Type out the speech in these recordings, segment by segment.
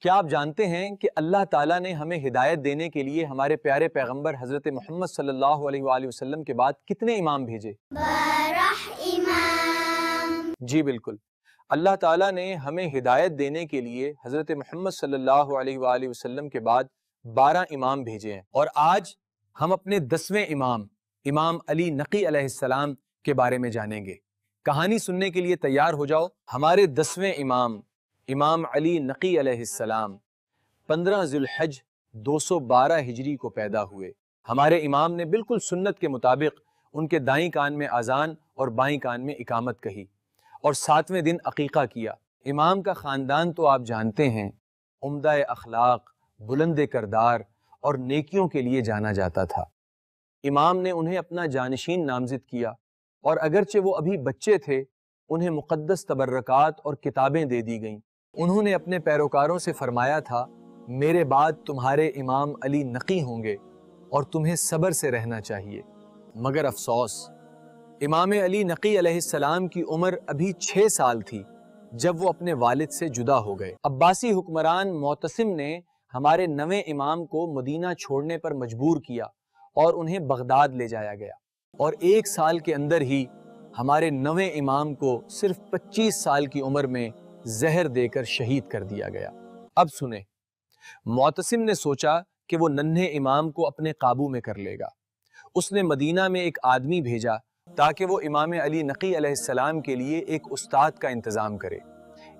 کیا آپ جانتے ہیں کہ اللہ تعالیٰ نے ہمیں ہدایت دینے کے لیے ہمارے پیارے پیغمبر حضرت محمد صلی اللہ علیہ وآلہ وسلم کے بعد کتنے امام بھیجے؟ 12 امام۔ جی بالکل، اللہ تعالیٰ نے ہمیں ہدایت دینے کے لیے حضرت محمد صلی اللہ علیہ وآلہ وسلم کے بعد 12 امام بھیجے ہیں، اور آج ہم اپنے 10ویں امام امام علی نقی علیہ السلام کے بارے میں جانیں گے۔ کہانی سننے کے لیے تیار ہو جاؤ۔ ہمارے 10ویں امام امام علی نقی علیہ السلام 15 ذی الحج 212 ہجری کو پیدا ہوئے۔ ہمارے امام نے بالکل سنت کے مطابق ان کے دائیں کان میں اذان اور بائیں کان میں اقامت کہی اور 7ویں دن عقیقہ کیا۔ امام کا خاندان تو آپ جانتے ہیں، عمدہ اخلاق، بلند کردار اور نیکیوں کے لیے جانا جاتا تھا۔ امام نے انہیں اپنا جانشین نامزد کیا، اور اگرچہ وہ ابھی بچے تھے، انہیں مقدس تبرکات اور کتابیں دے دی گئیں۔ انہوں نے اپنے پیروکاروں سے فرمایا تھا، میرے بعد تمہارے امام علی نقی ہوں گے اور تمہیں صبر سے رہنا چاہیے۔ مگر افسوس، امام علی نقی علیہ السلام کی عمر ابھی 6 سال تھی جب وہ اپنے والد سے جدا ہو گئے۔ عباسی حکمران معتصم نے ہمارے 9ویں امام کو مدینہ چھوڑنے پر مجبور کیا اور انہیں بغداد لے جایا گیا، اور 1 سال کے اندر ہی ہمارے 9ویں امام کو صرف 25 سال کی عمر میں زہر دے کر شہید کر دیا گیا۔ اب سنیں، معتصم نے سوچا کہ وہ ننھے امام کو اپنے قابو میں کر لے گا۔ اس نے مدینہ میں ایک آدمی بھیجا تاکہ وہ امام علی نقی علیہ السلام کے لیے ایک استاد کا انتظام کرے۔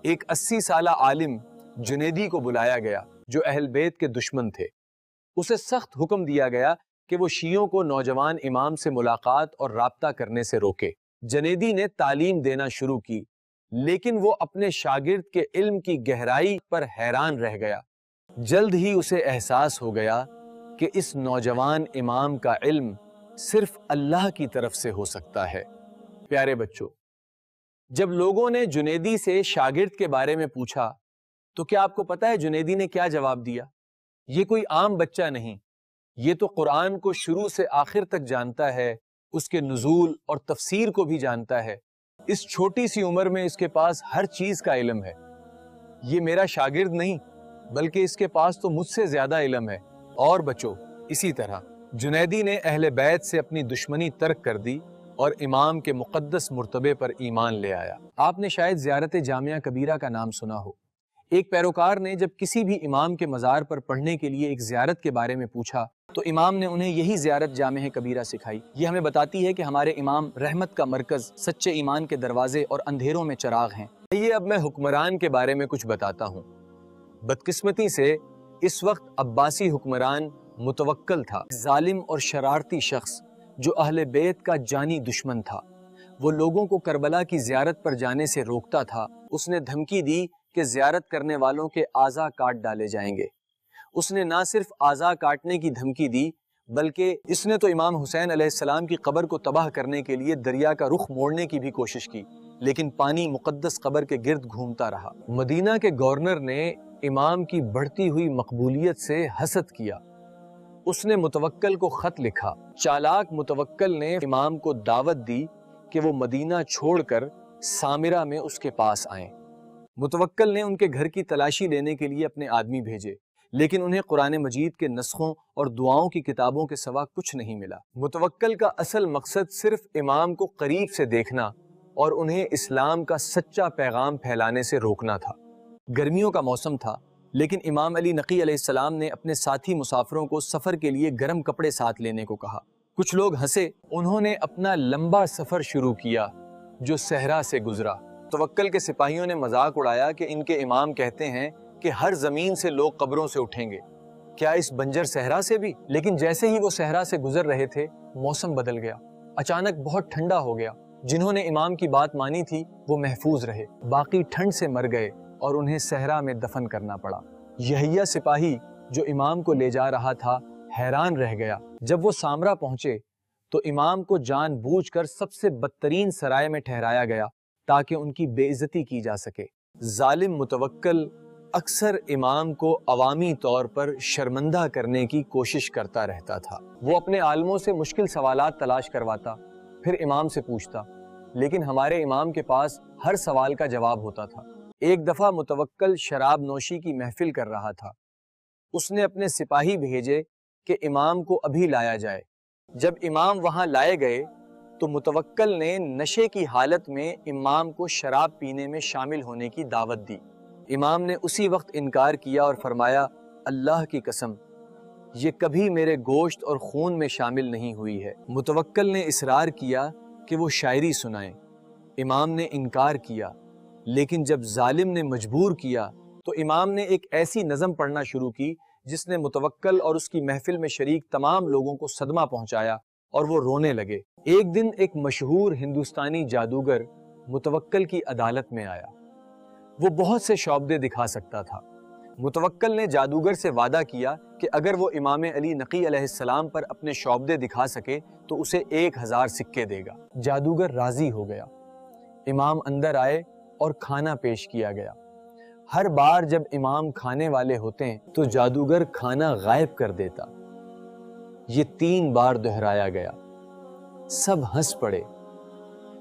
ایک 80 سالہ عالم جنیدی کو بلایا گیا جو اہل بیت کے دشمن تھے۔ اسے سخت حکم دیا گیا کہ وہ شیعوں کو نوجوان امام سے ملاقات اور رابطہ کرنے سے روکے۔ جنیدی نے تعلیم دینا شروع کی، لیکن وہ اپنے شاگرد کے علم کی گہرائی پر حیران رہ گیا۔ جلد ہی اسے احساس ہو گیا کہ اس نوجوان امام کا علم صرف اللہ کی طرف سے ہو سکتا ہے۔ پیارے بچوں، جب لوگوں نے جنیدی سے شاگرد کے بارے میں پوچھا تو کیا آپ کو پتا ہے جنیدی نے کیا جواب دیا؟ یہ کوئی عام بچہ نہیں، یہ تو قرآن کو شروع سے آخر تک جانتا ہے، اس کے نزول اور تفسیر کو بھی جانتا ہے۔ اس چھوٹی سی عمر میں اس کے پاس ہر چیز کا علم ہے۔ یہ میرا شاگرد نہیں، بلکہ اس کے پاس تو مجھ سے زیادہ علم ہے۔ اور بچوں، اسی طرح جنیدی نے اہل بیت سے اپنی دشمنی ترک کر دی اور امام کے مقدس مرتبے پر ایمان لے آیا۔ آپ نے شاید زیارت جامعہ کبیرہ کا نام سنا ہو۔ ایک پیروکار نے جب کسی بھی امام کے مزار پر پڑھنے کے لیے ایک زیارت کے بارے میں پوچھا تو امام نے انہیں یہی زیارت جامعہ کبیرہ سکھائی۔ یہ ہمیں بتاتی ہے کہ ہمارے امام رحمت کا مرکز، سچے ایمان کے دروازے اور اندھیروں میں چراغ ہیں۔ یہ اب میں حکمران کے بارے میں کچھ بتاتا ہوں۔ بدقسمتی سے اس وقت عباسی حکمران متوکل تھا، ظالم اور شرارتی شخص جو اہل بیت کا جانی دشمن تھا۔ وہ لوگوں کو کربلا کی زیارت پر جانے سے روکتا تھا۔ اس نے دھمکی دی کہ زیارت کرنے والوں کے اعضاء کاٹ ڈالے جائیں گے۔ اس نے نہ صرف اعضاء کاٹنے کی دھمکی دی، بلکہ اس نے تو امام حسین علیہ السلام کی قبر کو تباہ کرنے کے لیے دریا کا رخ موڑنے کی بھی کوشش کی، لیکن پانی مقدس قبر کے گرد گھومتا رہا۔ مدینہ کے گورنر نے امام کی بڑھتی ہوئی مقبولیت سے حسد کیا۔ اس نے متوکل کو خط لکھا۔ چالاک متوکل نے امام کو دعوت دی کہ وہ مدینہ چھوڑ کر سامرہ میں اس کے پاس آئیں۔ متوکل نے ان کے گھر کی تلاشی لینے کے لیے اپنے آدمی بھیجے، لیکن انہیں قرآن مجید کے نسخوں اور دعاؤں کی کتابوں کے سوا کچھ نہیں ملا۔ متوکل کا اصل مقصد صرف امام کو قریب سے دیکھنا اور انہیں اسلام کا سچا پیغام پھیلانے سے روکنا تھا۔ گرمیوں کا موسم تھا، لیکن امام علی نقی علیہ السلام نے اپنے ساتھی مسافروں کو سفر کے لیے گرم کپڑے ساتھ لینے کو کہا۔ کچھ لوگ ہنسے۔ انہوں نے اپنا لمبا سفر شروع کیا جو صحرا سے گزرا۔ متوکل کے سپاہیوں نے مذاق اڑایا کہ ان کے امام کہتے ہیں کہ ہر زمین سے لوگ قبروں سے اٹھیں گے، کیا اس بنجر صحرا سے بھی؟ لیکن جیسے ہی وہ صحرا سے گزر رہے تھے، موسم بدل گیا۔ اچانک بہت ٹھنڈا ہو گیا۔ جنہوں نے امام کی بات مانی تھی وہ محفوظ رہے، باقی ٹھنڈ سے مر گئے اور انہیں صحرا میں دفن کرنا پڑا۔ یحییٰ سپاہی جو امام کو لے جا رہا تھا حیران رہ گیا۔ جب وہ سامرا پہنچے تو امام کو جان بوجھ کر سب سے بدترین سرائے میں ٹھہرایا گیا تاکہ ان کی بے عزتی کی جا سکے۔ ظالم متوکل اکثر امام کو عوامی طور پر شرمندہ کرنے کی کوشش کرتا رہتا تھا۔ وہ اپنے عالموں سے مشکل سوالات تلاش کرواتا، پھر امام سے پوچھتا، لیکن ہمارے امام کے پاس ہر سوال کا جواب ہوتا تھا۔ ایک دفعہ متوکل شراب نوشی کی محفل کر رہا تھا۔ اس نے اپنے سپاہی بھیجے کہ امام کو ابھی لایا جائے۔ جب امام وہاں لائے گئے تو متوکل نے نشے کی حالت میں امام کو شراب پینے میں شامل ہونے کی دعوت دی۔ امام نے اسی وقت انکار کیا اور فرمایا، اللہ کی قسم، یہ کبھی میرے گوشت اور خون میں شامل نہیں ہوئی ہے۔ متوکل نے اصرار کیا کہ وہ شاعری سنائیں۔ امام نے انکار کیا، لیکن جب ظالم نے مجبور کیا تو امام نے ایک ایسی نظم پڑھنا شروع کی جس نے متوکل اور اس کی محفل میں شریک تمام لوگوں کو صدمہ پہنچایا اور وہ رونے لگے۔ ایک دن ایک مشہور ہندوستانی جادوگر متوکل کی عدالت میں آیا۔ وہ بہت سے شعبدے دکھا سکتا تھا۔ متوکل نے جادوگر سے وعدہ کیا کہ اگر وہ امام علی نقی علیہ السلام پر اپنے شعبدے دکھا سکے تو اسے 1000 سکے دے گا۔ جادوگر راضی ہو گیا۔ امام اندر آئے اور کھانا پیش کیا گیا۔ ہر بار جب امام کھانے والے ہوتے تو جادوگر کھانا غائب کر دیتا۔ یہ 3 بار دہرایا گیا۔ سب ہنس پڑے۔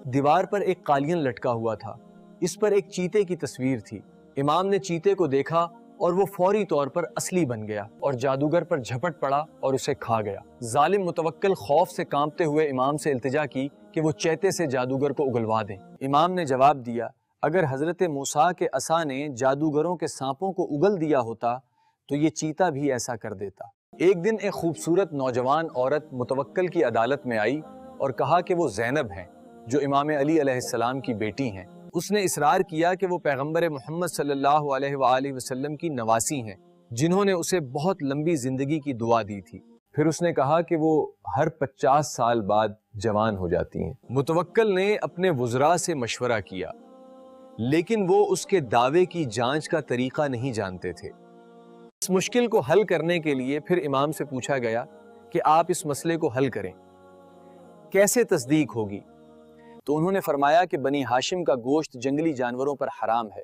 دیوار پر ایک قالین لٹکا ہوا تھا۔ اس پر ایک چیتے کی تصویر تھی۔ امام نے چیتے کو دیکھا اور وہ فوری طور پر اصلی بن گیا اور جادوگر پر جھپٹ پڑا اور اسے کھا گیا۔ ظالم متوکل خوف سے کانپتے ہوئے امام سے التجا کی کہ وہ چیتے سے جادوگر کو اگلوا دیں۔ امام نے جواب دیا، اگر حضرت موسیٰ کے عصا نے جادوگروں کے سانپوں کو اگل دیا ہوتا تو یہ چیتا بھی ایسا کر دیتا۔ ایک دن ایک خوبصورت نوجوان عورت متوکل کی عدالت میں آئی اور کہا کہ وہ زینب ہیں جو امام علی علیہ السلام کی بیٹی ہیں۔ اس نے اصرار کیا کہ وہ پیغمبر محمد صلی اللہ علیہ وآلہ وسلم کی نواسی ہیں جنہوں نے اسے بہت لمبی زندگی کی دعا دی تھی۔ پھر اس نے کہا کہ وہ ہر 50 سال بعد جوان ہو جاتی ہیں۔ متوکل نے اپنے وزراء سے مشورہ کیا، لیکن وہ اس کے دعوے کی جانچ کا طریقہ نہیں جانتے تھے۔ اس مشکل کو حل کرنے کے لیے پھر امام سے پوچھا گیا کہ آپ اس مسئلے کو حل کریں، کیسے تصدیق ہوگی؟ تو انہوں نے فرمایا کہ بنی ہاشم کا گوشت جنگلی جانوروں پر حرام ہے،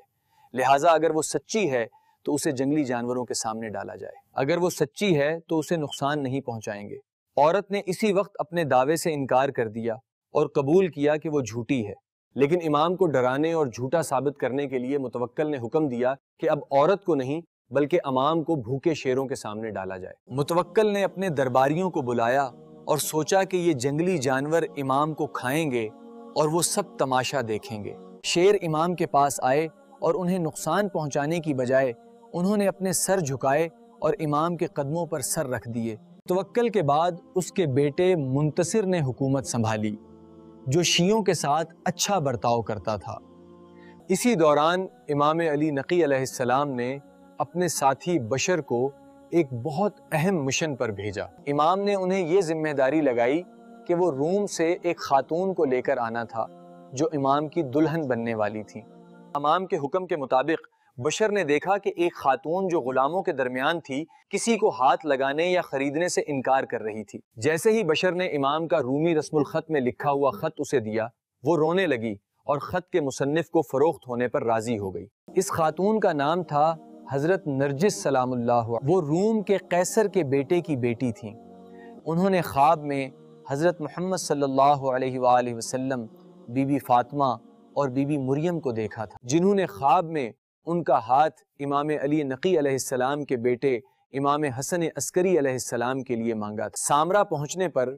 لہٰذا اگر وہ سچی ہے تو اسے جنگلی جانوروں کے سامنے ڈالا جائے، اگر وہ سچی ہے تو اسے نقصان نہیں پہنچائیں گے۔ عورت نے اسی وقت اپنے دعوے سے انکار کر دیا اور قبول کیا کہ وہ جھوٹی ہے، لیکن امام کو ڈرانے اور جھوٹا ثابت کرنے کے لیے متوکل نے حکم دیا کہ اب عورت کو نہیں بلکہ امام کو بھوکے شیروں کے سامنے ڈالا جائے۔ متوکل نے اپنے درباریوں کو بلایا اور سوچا کہ یہ جنگلی جانور امام کو کھائیں گے اور وہ سب تماشا دیکھیں گے۔ شیر امام کے پاس آئے اور انہیں نقصان پہنچانے کی بجائے انہوں نے اپنے سر جھکائے اور امام کے قدموں پر سر رکھ دیے۔ متوکل کے بعد اس کے بیٹے منتصر نے حکومت سنبھالی جو شیعوں کے ساتھ اچھا برتاؤ کرتا تھا۔ اسی دوران امام علی نقی علیہ السلام نے اپنے ساتھی بشر کو ایک بہت اہم مشن پر بھیجا۔ امام نے انہیں یہ ذمہ داری لگائی کہ وہ روم سے ایک خاتون کو لے کر آنا تھا جو امام کی دلہن بننے والی تھی۔ امام کے حکم کے مطابق بشر نے دیکھا کہ ایک خاتون جو غلاموں کے درمیان تھی کسی کو ہاتھ لگانے یا خریدنے سے انکار کر رہی تھی۔ جیسے ہی بشر نے امام کا رومی رسم الخط میں لکھا ہوا خط اسے دیا، وہ رونے لگی اور خط کے مصنف کو فروخت ہونے پر راضی ہو گئی۔ اس خاتون کا نام تھا حضرت نرجس سلام اللہ۔ وہ روم کے قیصر کے بیٹے کی بیٹی تھیں۔ انہوں نے خواب میں حضرت محمد صلی اللہ علیہ وآلہ وسلم، بی بی فاطمہ اور بی بی مریم کو دیکھا تھا، جنہوں نے خواب میں ان کا ہاتھ امام علی نقی علیہ السلام کے بیٹے امام حسن عسکری علیہ السلام کے لیے مانگا تھا۔ سامرا پہنچنے پر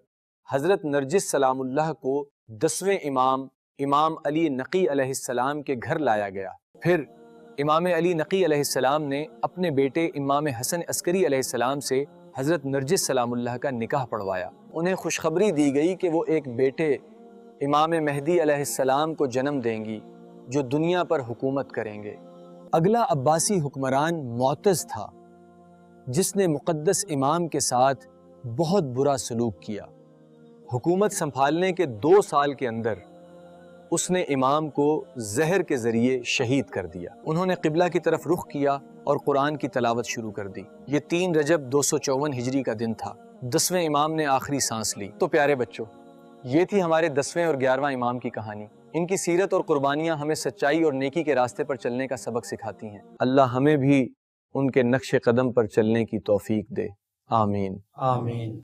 حضرت نرجس سلام اللہ کو 10ویں امام علی نقی علیہ السلام کے گھر لایا گیا۔ پھر امام علی نقی علیہ السلام نے اپنے بیٹے امام حسن عسکری علیہ السلام سے حضرت نرجس سلام اللہ کا نکاح پڑھوایا۔ انہیں خوشخبری دی گئی کہ وہ ایک بیٹے امام مہدی علیہ السلام کو جنم دیں گی جو دنیا پر حکومت کریں گے۔ اگلا عباسی حکمران معتز تھا جس نے مقدس امام کے ساتھ بہت برا سلوک کیا۔ حکومت سنبھالنے کے 2 سال کے اندر اس نے امام کو زہر کے ذریعے شہید کر دیا۔ انہوں نے قبلہ کی طرف رخ کیا اور قرآن کی تلاوت شروع کر دی۔ یہ 3 رجب 254 ہجری کا دن تھا۔ 10ویں امام نے آخری سانس لی۔ تو پیارے بچوں، یہ تھی ہمارے 10ویں اور 11واں امام کی کہانی۔ ان کی سیرت اور قربانیاں ہمیں سچائی اور نیکی کے راستے پر چلنے کا سبق سکھاتی ہیں۔ اللہ ہمیں بھی ان کے نقش قدم پر چلنے کی توفیق دے۔ آمین۔ آمین۔